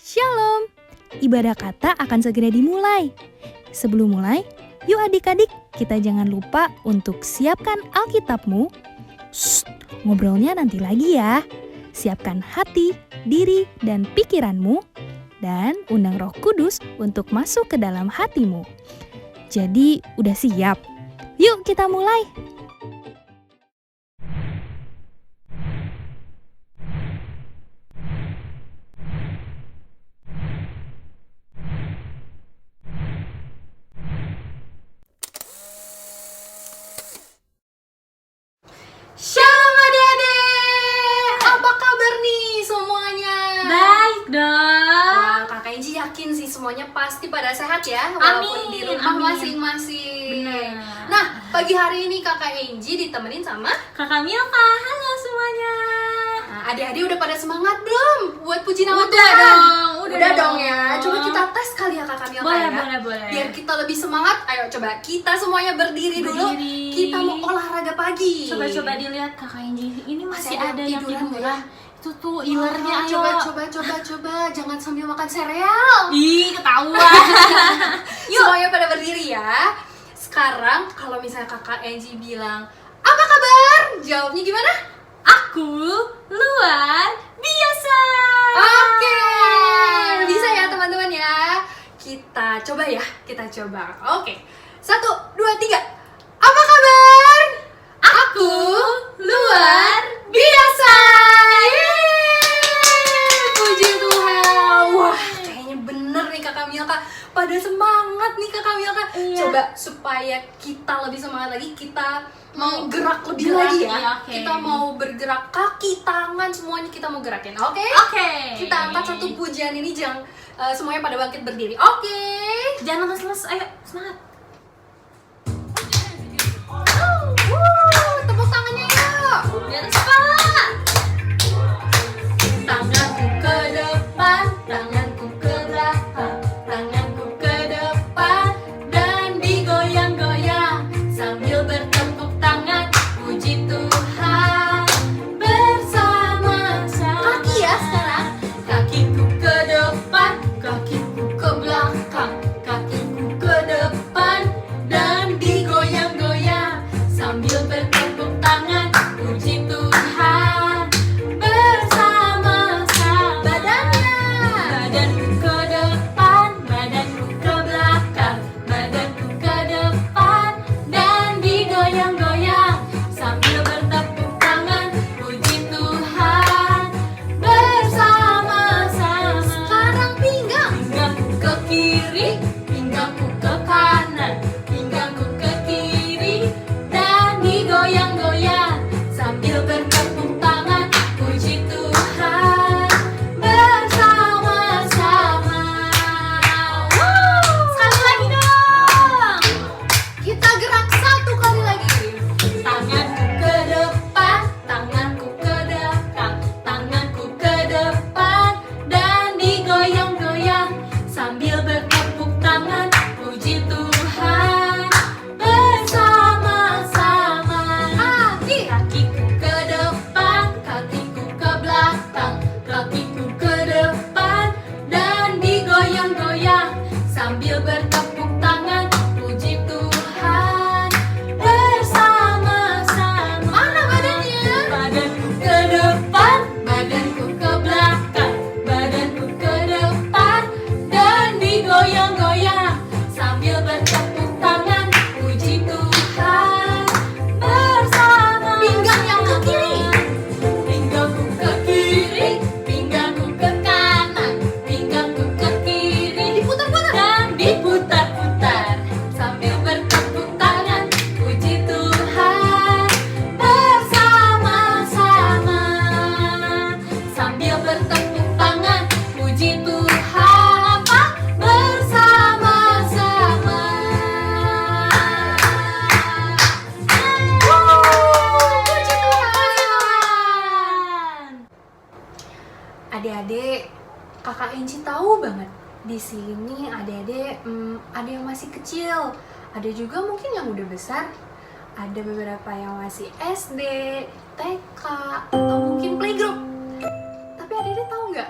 Shalom! Ibadah kata akan segera dimulai. Sebelum mulai, yuk adik-adik, kita jangan lupa untuk siapkan Alkitabmu. Shh, ngobrolnya nanti lagi ya. Siapkan hati, diri, dan pikiranmu. Dan undang Roh Kudus untuk masuk ke dalam hatimu. Jadi, udah siap? Yuk kita mulai! Shalom adik-adik, apa kabar nih semuanya? Baik dong. Wah, Kakak Inji yakin sih semuanya pasti pada sehat ya, walaupun Amin, di rumah amin. masing-masing. Benar. Nah, pagi hari ini Kakak Inji ditemenin sama Kakak Milka, halo semuanya. adik-adik udah pada semangat belum buat puji nama Udah Tuhan? dong, Udah dong ya. Coba kita tes kali ya Kakak Milka ya. Boleh. Biar kita lebih semangat, ayo coba kita semuanya berdiri dulu. Berdiri. Kita mau olahraga pagi. Coba dilihat Kakak Inji, ini masih Masih ada ada yang tiduran tiduran. Itu tuh ilernya, ayo. Coba, jangan sambil makan sereal. Ih, ketahuan. Yuk. Semuanya pada berdiri ya. Sekarang kalau misalnya Kakak Enji bilang, apa kabar? Jawabnya gimana? Aku luar biasa. Oke, bisa ya teman-teman ya. Kita coba ya, kita coba. Oke, 1, 2, 3. Apa kabar? Aku luar biasa. Yeay, puji Tuhan. Wah, kayaknya bener nih Kakak Milka. Pada semangat nih Kakak Milka. Iya. Coba supaya kita lebih semangat lagi, kita mau gerak lebih Gerak, lagi ya. iya, oke. Kita mau bergerak kaki, tangan, semuanya kita mau gerakin. Oke? Oke. Kita angkat satu pujian ini, jangan semuanya pada bangkit berdiri. Oke. Jangan lemes, ayo semangat. Tepuk tangannya yuk. Di atas kepala. Tanganku ke depan, tanganku ke belakang, tanganku ke depan dan digoyang-goyang sambil bertepuk tangan, puji Tuhan bersama-sama. Kaki ya sekarang. Kakiku ke depan, kakiku ke belakang, kakiku ke depan dan digoyang-goyang sambil bertepuk tangan, puji Tuhan bersama-sama. Badanku ke depan, badanku ke belakang, badanku ke depan dan digoyang-goyang sambil bertepuk tangan, puji Tuhan bersama-sama. Sekarang pinggangku ke kiri, pinggangku ke kanan, pinggangku ke kiri dan digoyang-goyang sambil bertepuk tangan, puji Tuhan bersama-sama. Sekali lagi dong. Kita gerak satu kali lagi. Tanganku ke depan, tanganku ke belakang, tanganku ke depan dan digoyang-goyang sambil bertepuk tangan, puji Tuhan bersama-sama. Kakiku ke depan, kakiku ke belakang, kakiku ke depan dan digoyang-goyang sambil bertepuk tangan, puji Tuhan bersama-sama. Mana badannya? Badanku ke depan, badanku ke belakang, badanku ke depan dan digoyang-goyang sambil bertepuk tangan, puji Tuhan bersama. Pinggang yang ke kiri. Pinggangku ke kiri, pinggangku ke kanan, pinggangku ke kiri. Diputar-putar dan diputar-putar sambil bertepuk tangan, puji Tuhan bersama-sama. Sambil bertepuk tangan, puji Tuhan apa? Bersama-sama. Puji Tuhan. Adik-adik, Kakak Inci tahu banget di sini adik-adik ada yang masih kecil, ada juga mungkin yang udah besar, ada beberapa yang masih SD, TK, atau mungkin playgroup. Tapi adik-adik tahu nggak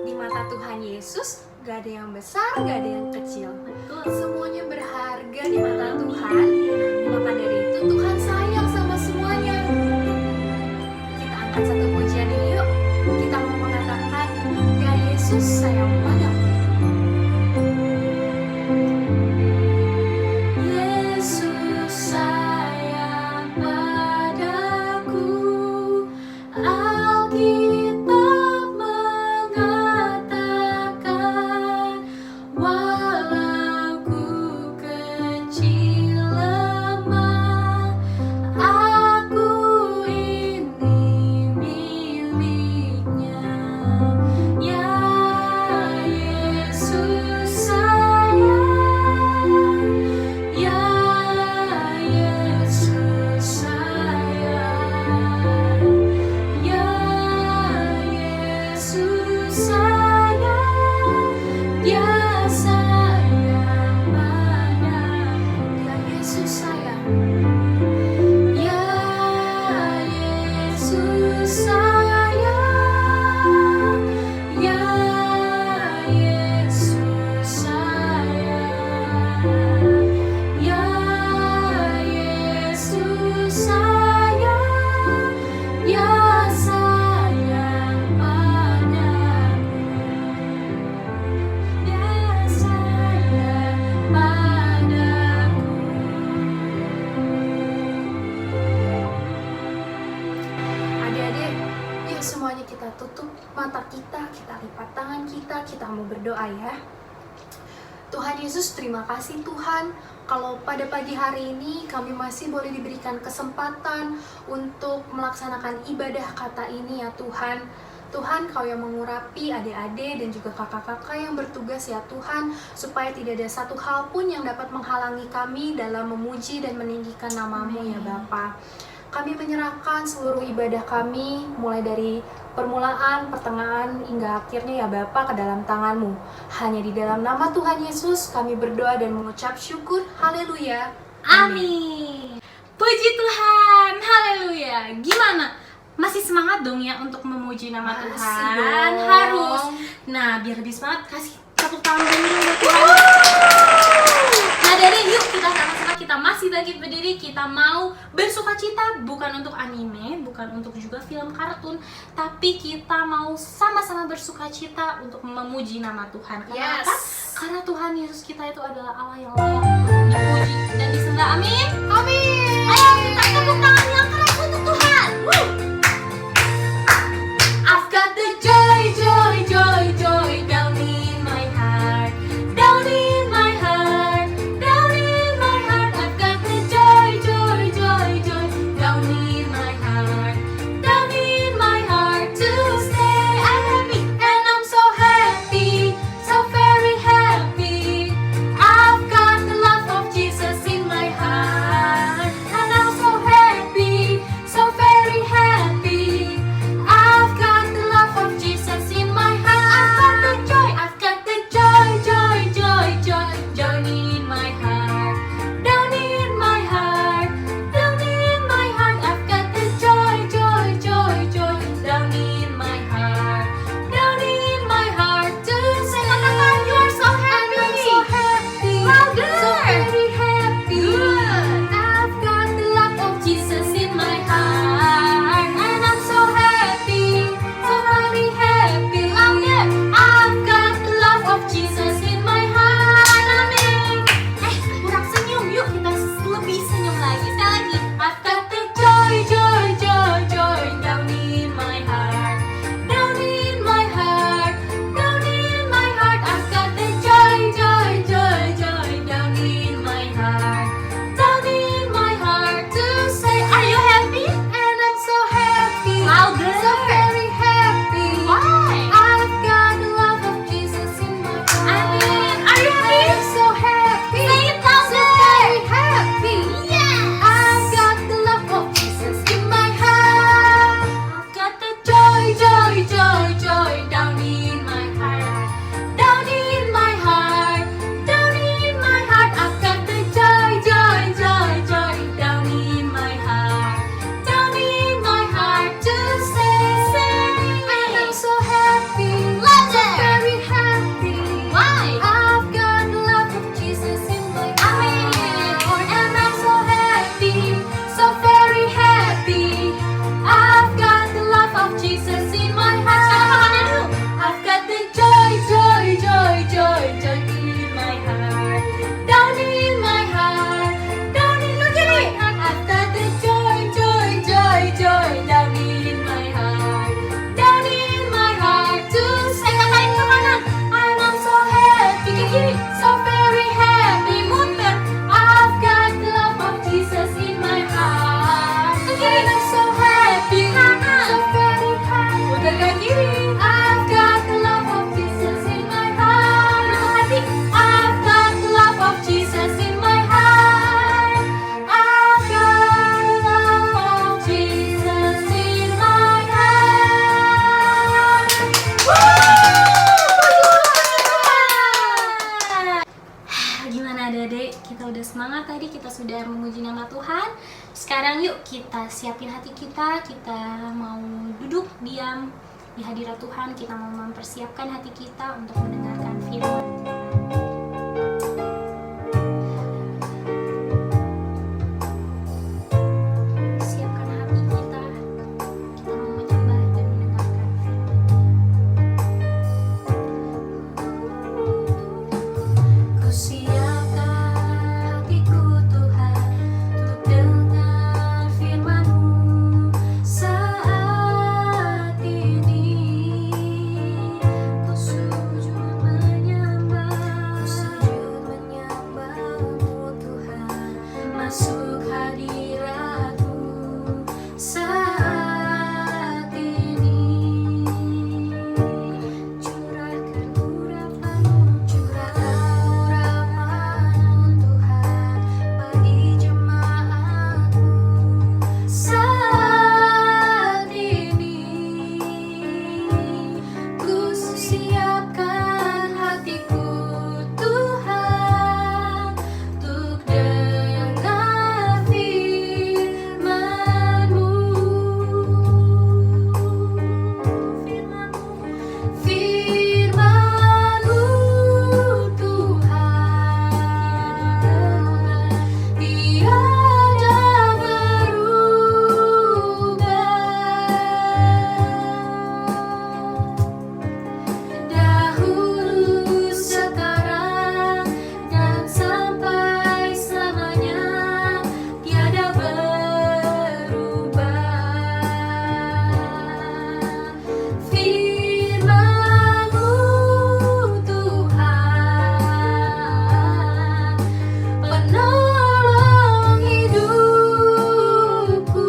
di mata mata Tuhan Yesus, gak ada yang besar, gak ada yang kecil. Betul. Semuanya berharga di mata Tuhan. Maka dari itu Tuhan sayang sama semuanya. Kita angkat satu pujian ini yuk. Kita mau mengatakan, ya Yesus sayang padaku. Yesus sayang padaku. Alkitab mengatakan, walau ku kecil lemah, aku ini miliknya. Ya Yesus sayang, ya Yesus sayang, ya Yesus sayang, Dia sayang padaku. Ya Yesus sayang, ya Yesus sayang, ya Yesus sayang, ya Yesus sayang, Dia sayang padaku, Dia sayang padaku. Adik-adik, yuk semuanya kita tutup mata kita lipat tangan kita mau berdoa ya. Tuhan Yesus, terima kasih Tuhan, kalau pada pagi hari ini kami masih boleh diberikan kesempatan untuk melaksanakan ibadah kata ini ya Tuhan. Tuhan, Kau yang mengurapi adik-adik dan juga kakak-kakak yang bertugas ya Tuhan, supaya tidak ada satu hal pun yang dapat menghalangi kami dalam memuji dan meninggikan nama-Mu ya Bapa. Kami menyerahkan seluruh ibadah kami, mulai dari permulaan, pertengahan, hingga akhirnya ya Bapa, ke dalam tangan-Mu. Hanya di dalam nama Tuhan Yesus kami berdoa dan mengucap syukur. Haleluya. Amin. Puji Tuhan. Haleluya. Gimana? Masih semangat dong ya untuk memuji nama Masih Tuhan? dong. Harus. Nah, biar lebih semangat, kasih tepuk tangan dulu buat Tuhan. Nah, dari yuk kita sama-sama, kita masih bangkit berdiri, kita mau bersukacita, bukan untuk anime, bukan untuk juga film kartun, tapi kita mau sama-sama bersukacita untuk memuji nama Tuhan. Karena apa? Karena Tuhan Yesus kita itu adalah Allah yang layak dipuji dan disembah. Amin. Amin. Ayo kita tepuk tangan yang keras untuk Tuhan. Woo! I've got the joy, joy, joy, joy down in my heart, down in my heart, down in my heart. I've got the joy, joy, joy, joy down in my heart, down in my heart to stay happy, and I'm so happy, so very happy. I've got the love of Jesus in my heart, and I'm so happy. Sekarang yuk kita siapin hati kita mau duduk diam di hadirat Tuhan, kita mau mempersiapkan hati kita untuk mendengarkan firman. Siapkan hati kita mau menyembah dan mendengarkan firman. Ku siapkan hatiku Tuhan untuk dengar firman-Mu saat ini. Ku sujud menyembah-Mu Tuhan, masuk hadirat-Mu saat ini. Curahkan urapan-Mu Tuhan bagi jemaat-Mu saat ini. Ku siapkan hatiku Tuhan untuk dengar firman-Mu. Firman-Mu Tuhan tiada berubah. Dahulu, sekarang, dan sampai selamanya tiada berubah. Firman-Mu Tuhan, penolong hidupku.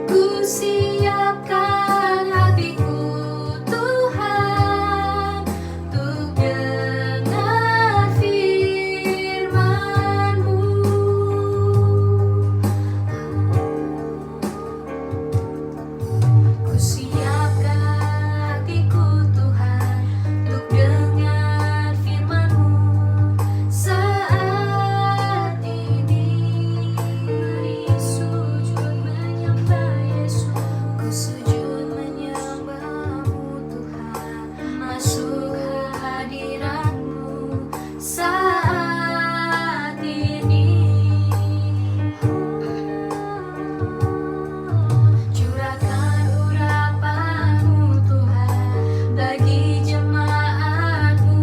Ku siapkan hatiku Tuhan untuk dengar firman-Mu. Ku siapkan hatiku Tuhan untuk dengar firman-Mu saat ini. Mari sujud menyembah Yesus. Ku sujud menyembah-Mu Tuhan, masuk hadirat-Mu saat ini. Curahkan urapan-Mu Tuhan bagi jemaat-Mu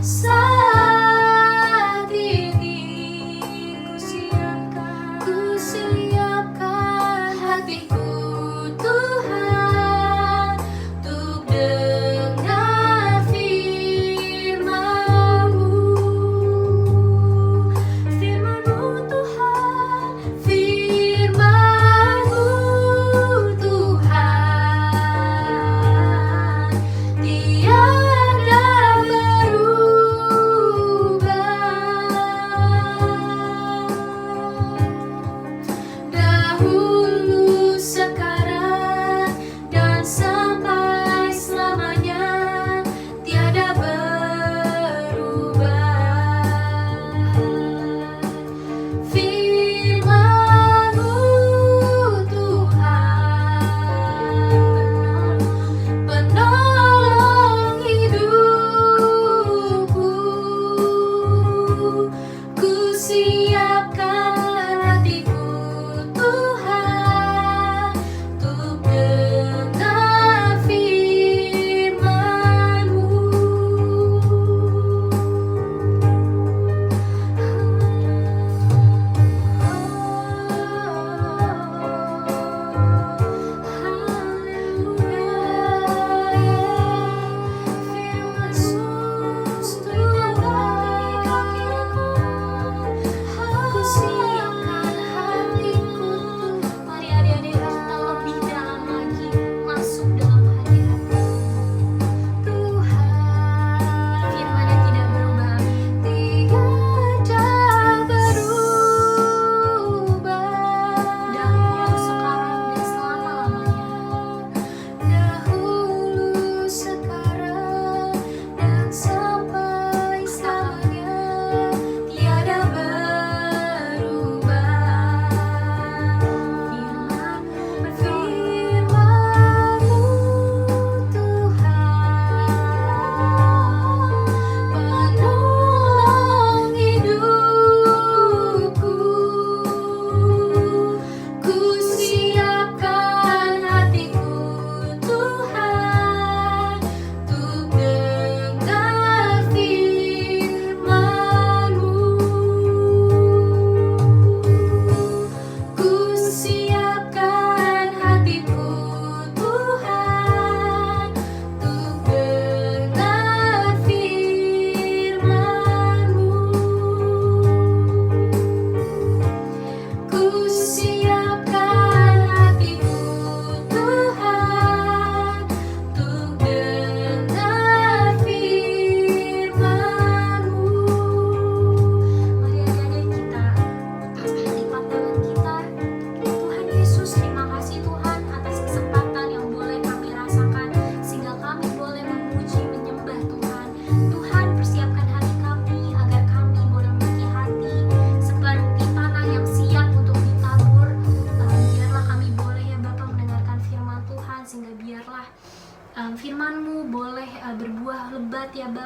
saat ini. Ku siapkan hatiku Tuhan untuk dengar firman-Mu. Firman-Mu Tuhan, firman-Mu Tuhan tiada berubah. Dahulu, sekarang, dan sampai selamanya tiada berubah. Firman-Mu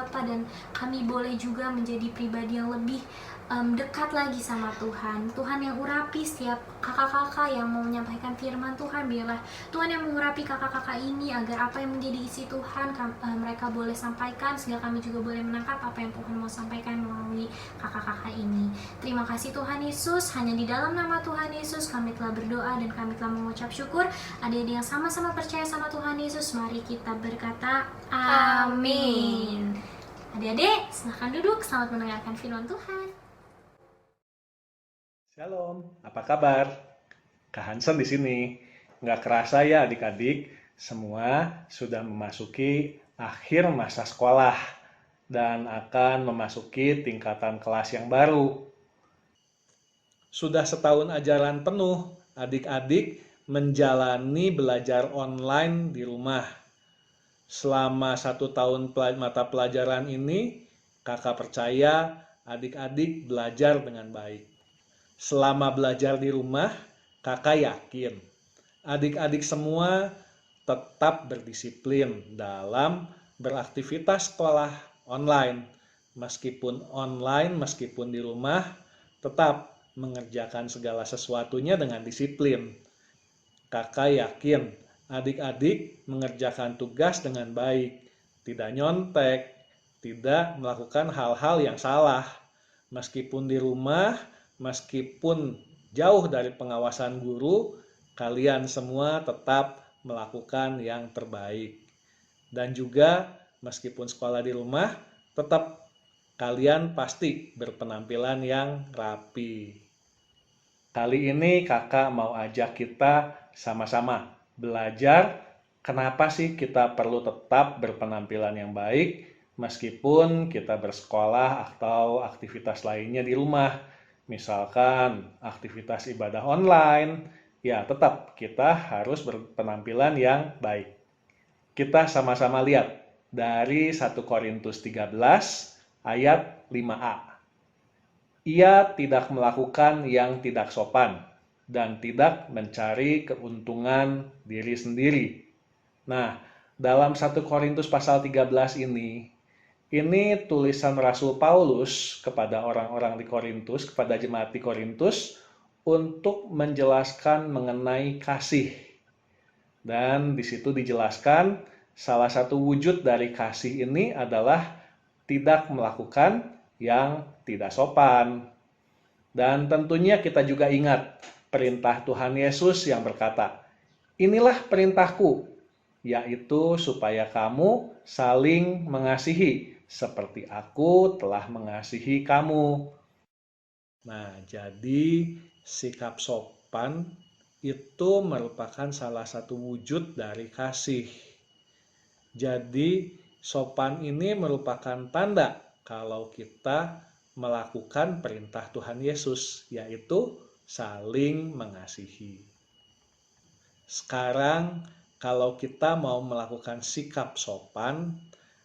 Bapa, dan kami boleh juga menjadi pribadi yang lebih dekat lagi sama Tuhan. Tuhan yang urapi setiap kakak-kakak yang mau menyampaikan firman Tuhan. Biarlah Tuhan yang mengurapi kakak-kakak ini agar apa yang menjadi isi Tuhan mereka boleh sampaikan, sehingga kami juga boleh menangkap apa yang Tuhan mau sampaikan melalui kakak-kakak ini. Terima kasih Tuhan Yesus. Hanya di dalam nama Tuhan Yesus kami telah berdoa dan kami telah mengucap syukur. Adik-adik yang sama-sama percaya sama Tuhan Yesus, mari kita berkata amin. Adik-adik, silahkan duduk. Selamat mendengarkan firman Tuhan. Shalom, apa kabar? Kak Hansen di sini. Nggak kerasa ya adik-adik, semua sudah memasuki akhir masa sekolah dan akan memasuki tingkatan kelas yang baru. Sudah setahun ajaran penuh, adik-adik menjalani belajar online di rumah. Selama 1 tahun mata pelajaran ini, kakak percaya adik-adik belajar dengan baik. Selama belajar di rumah, kakak yakin adik-adik semua tetap berdisiplin dalam beraktivitas sekolah online. Meskipun online, meskipun di rumah, tetap mengerjakan segala sesuatunya dengan disiplin. Kakak yakin adik-adik mengerjakan tugas dengan baik, tidak nyontek, tidak melakukan hal-hal yang salah. Meskipun di rumah, meskipun jauh dari pengawasan guru, kalian semua tetap melakukan yang terbaik. Dan juga meskipun sekolah di rumah, tetap kalian pasti berpenampilan yang rapi. Kali ini kakak mau ajak kita sama-sama belajar kenapa sih kita perlu tetap berpenampilan yang baik meskipun kita bersekolah atau aktivitas lainnya di rumah. Misalkan aktivitas ibadah online, ya tetap kita harus berpenampilan yang baik. Kita sama-sama lihat dari 1 Korintus 13 ayat 5a. Ia tidak melakukan yang tidak sopan dan tidak mencari keuntungan diri sendiri. Nah, dalam 1 Korintus pasal 13 ini tulisan Rasul Paulus kepada orang-orang di Korintus, kepada jemaat di Korintus, untuk menjelaskan mengenai kasih. Dan di situ dijelaskan salah satu wujud dari kasih ini adalah tidak melakukan yang tidak sopan. Dan tentunya kita juga ingat perintah Tuhan Yesus yang berkata, "Inilah perintahku, yaitu supaya kamu saling mengasihi, seperti aku telah mengasihi kamu." Nah, jadi sikap sopan itu merupakan salah satu wujud dari kasih. Jadi, sopan ini merupakan tanda kalau kita melakukan perintah Tuhan Yesus, yaitu saling mengasihi. Sekarang, kalau kita mau melakukan sikap sopan,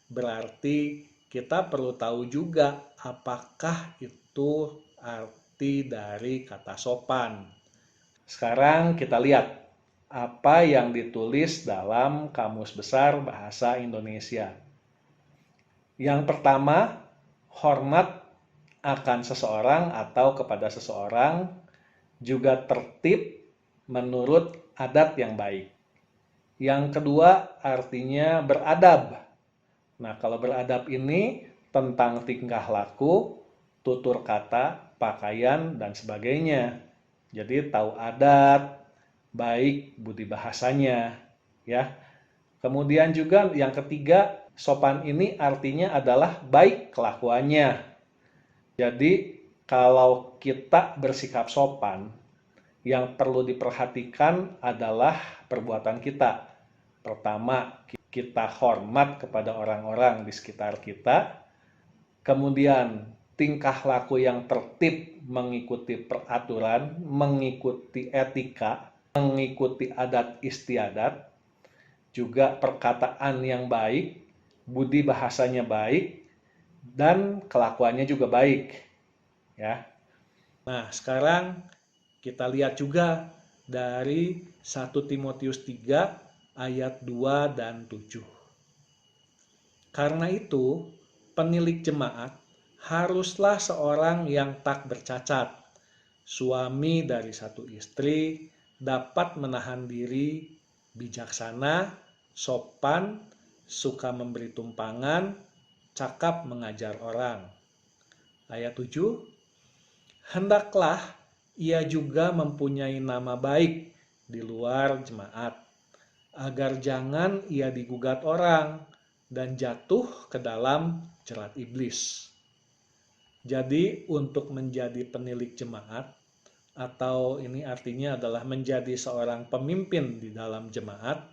berarti kita perlu tahu juga apakah itu arti dari kata sopan. Sekarang kita lihat apa yang ditulis dalam Kamus Besar Bahasa Indonesia. Yang pertama, hormat akan seseorang atau kepada seseorang, juga tertib menurut adat yang baik. Yang kedua, artinya beradab. Nah, kalau beradab ini tentang tingkah laku, tutur kata, pakaian, dan sebagainya. Jadi tahu adat, baik budi bahasanya, ya. Kemudian juga yang ketiga, sopan ini artinya adalah baik kelakuannya. Jadi kalau kita bersikap sopan, yang perlu diperhatikan adalah perbuatan kita. Pertama, kita hormat kepada orang-orang di sekitar kita. Kemudian, tingkah laku yang tertib mengikuti peraturan, mengikuti etika, mengikuti adat istiadat. Juga perkataan yang baik, budi bahasanya baik, dan kelakuannya juga baik. Ya. Nah, sekarang kita lihat juga dari 1 Timotius 3 ayat 2 dan 7. Karena itu, penilik jemaat haruslah seorang yang tak bercacat, suami dari satu istri, dapat menahan diri, bijaksana, sopan, suka memberi tumpangan, cakap mengajar orang. Ayat 7, hendaklah ia juga mempunyai nama baik di luar jemaat, agar jangan ia digugat orang dan jatuh ke dalam jerat iblis. Jadi untuk menjadi penilik jemaat, atau ini artinya adalah menjadi seorang pemimpin di dalam jemaat,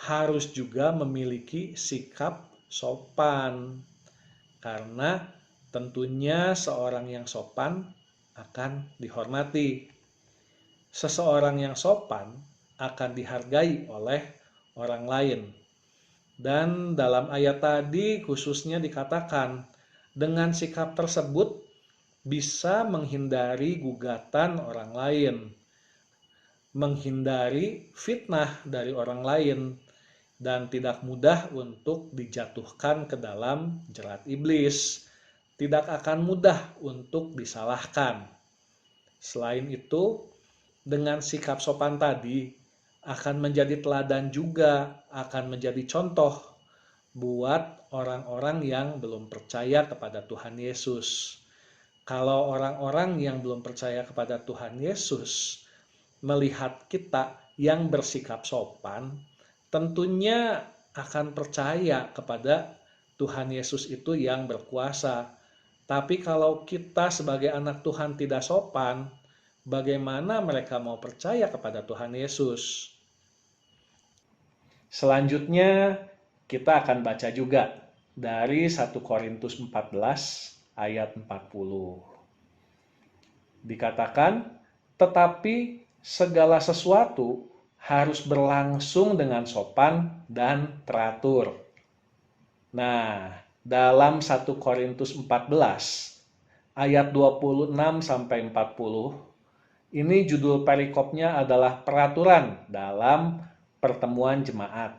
harus juga memiliki sikap sopan. Karena tentunya seorang yang sopan akan dihormati. Seseorang yang sopan akan dihargai oleh orang lain. Dan dalam ayat tadi khususnya dikatakan, dengan sikap tersebut bisa menghindari gugatan orang lain, menghindari fitnah dari orang lain, dan tidak mudah untuk dijatuhkan ke dalam jerat iblis. Tidak akan mudah untuk disalahkan. Selain itu, dengan sikap sopan tadi akan menjadi teladan juga, akan menjadi contoh buat orang-orang yang belum percaya kepada Tuhan Yesus. Kalau orang-orang yang belum percaya kepada Tuhan Yesus melihat kita yang bersikap sopan, tentunya akan percaya kepada Tuhan Yesus itu yang berkuasa. Tapi kalau kita sebagai anak Tuhan tidak sopan, bagaimana mereka mau percaya kepada Tuhan Yesus? Selanjutnya kita akan baca juga dari 1 Korintus 14 ayat 40. Dikatakan, tetapi segala sesuatu harus berlangsung dengan sopan dan teratur. Nah, dalam 1 Korintus 14 ayat 26 sampai 40, ini judul perikopnya adalah peraturan dalam pertemuan jemaat.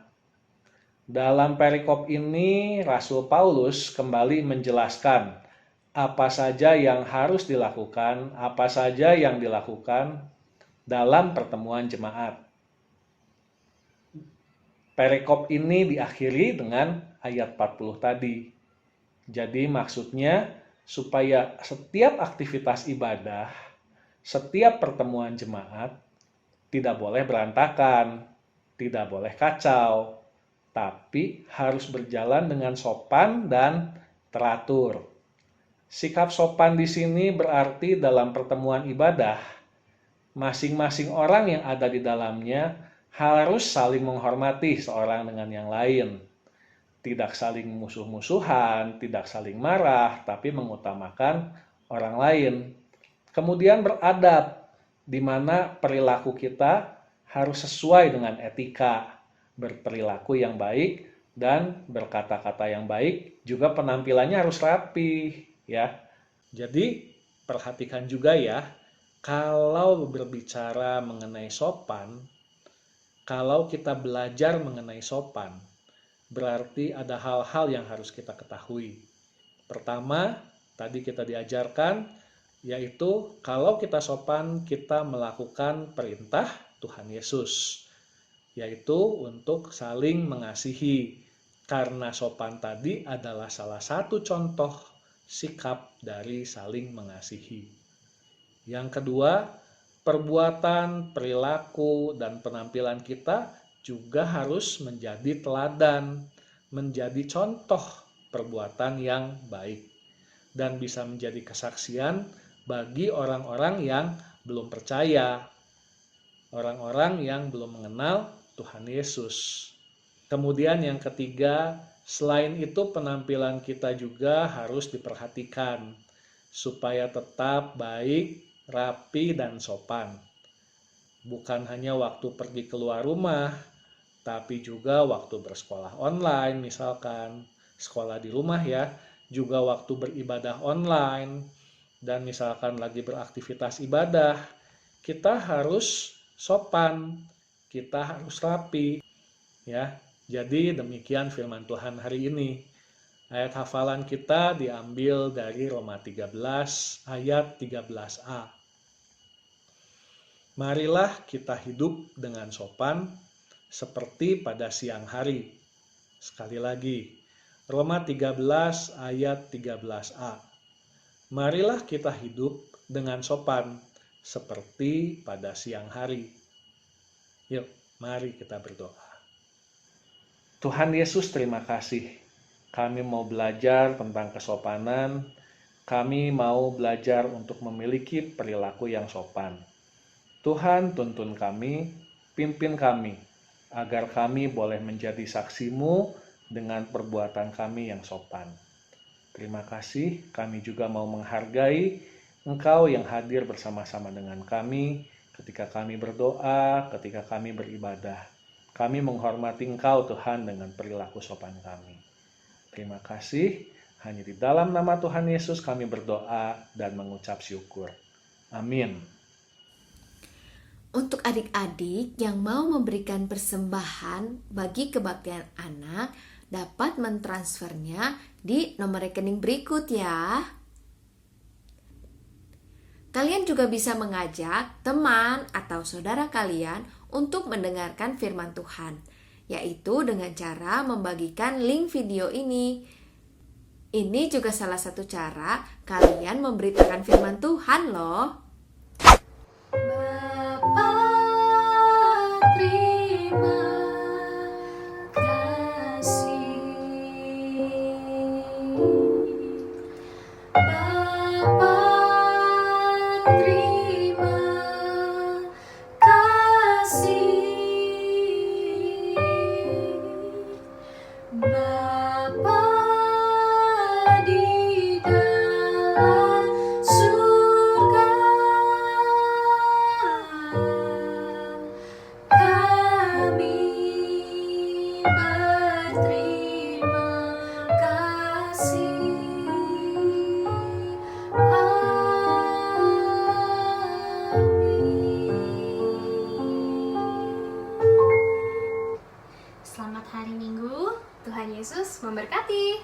Dalam perikop ini, Rasul Paulus kembali menjelaskan apa saja yang harus dilakukan, apa saja yang dilakukan dalam pertemuan jemaat. Perikop ini diakhiri dengan ayat 40 tadi. Jadi maksudnya supaya setiap aktivitas ibadah, setiap pertemuan jemaat tidak boleh berantakan, tidak boleh kacau, tapi harus berjalan dengan sopan dan teratur. Sikap sopan di sini berarti dalam pertemuan ibadah, masing-masing orang yang ada di dalamnya harus saling menghormati seorang dengan yang lain. Tidak saling musuh-musuhan, tidak saling marah, tapi mengutamakan orang lain. Kemudian beradab, di mana perilaku kita harus sesuai dengan etika, berperilaku yang baik dan berkata-kata yang baik, juga penampilannya harus rapi, ya. Jadi perhatikan juga ya, kalau berbicara mengenai sopan, kalau kita belajar mengenai sopan, berarti ada hal-hal yang harus kita ketahui. Pertama, tadi kita diajarkan, yaitu kalau kita sopan, kita melakukan perintah Tuhan Yesus, yaitu untuk saling mengasihi. Karena sopan tadi adalah salah satu contoh sikap dari saling mengasihi. Yang kedua, perbuatan, perilaku, dan penampilan kita juga harus menjadi teladan, menjadi contoh perbuatan yang baik, dan bisa menjadi kesaksian bagi orang-orang yang belum percaya, orang-orang yang belum mengenal Tuhan Yesus. Kemudian yang ketiga, selain itu penampilan kita juga harus diperhatikan supaya tetap baik, rapi, dan sopan. Bukan hanya waktu pergi keluar rumah, tapi juga waktu bersekolah online, misalkan sekolah di rumah ya, juga waktu beribadah online, dan misalkan lagi beraktivitas ibadah, kita harus sopan, kita harus rapi, ya. Jadi demikian firman Tuhan hari ini. Ayat hafalan kita diambil dari Roma 13 ayat 13a. Marilah kita hidup dengan sopan seperti pada siang hari. Sekali lagi, Roma 13 ayat 13a. Marilah kita hidup dengan sopan seperti pada siang hari. Yuk, mari kita berdoa. Tuhan Yesus, terima kasih. Kami mau belajar tentang kesopanan. Kami mau belajar untuk memiliki perilaku yang sopan. Tuhan, tuntun kami, pimpin kami, agar kami boleh menjadi saksi-Mu dengan perbuatan kami yang sopan. Terima kasih, kami juga mau menghargai Engkau yang hadir bersama-sama dengan kami ketika kami berdoa, ketika kami beribadah. Kami menghormati Engkau, Tuhan, dengan perilaku sopan kami. Terima kasih, hanya di dalam nama Tuhan Yesus kami berdoa dan mengucap syukur. Amin. Untuk adik-adik yang mau memberikan persembahan bagi kebaktian anak, dapat mentransfernya di nomor rekening berikut ya. Kalian juga bisa mengajak teman atau saudara kalian untuk mendengarkan firman Tuhan, yaitu dengan cara membagikan link video ini. Ini juga salah satu cara kalian memberitakan firman Tuhan loh. Bapa, terima kasih. Bapa, terima kasih. Bapa di dalam surga, kami berterima kasih. Selamat hari Minggu. Tuhan Yesus memberkati.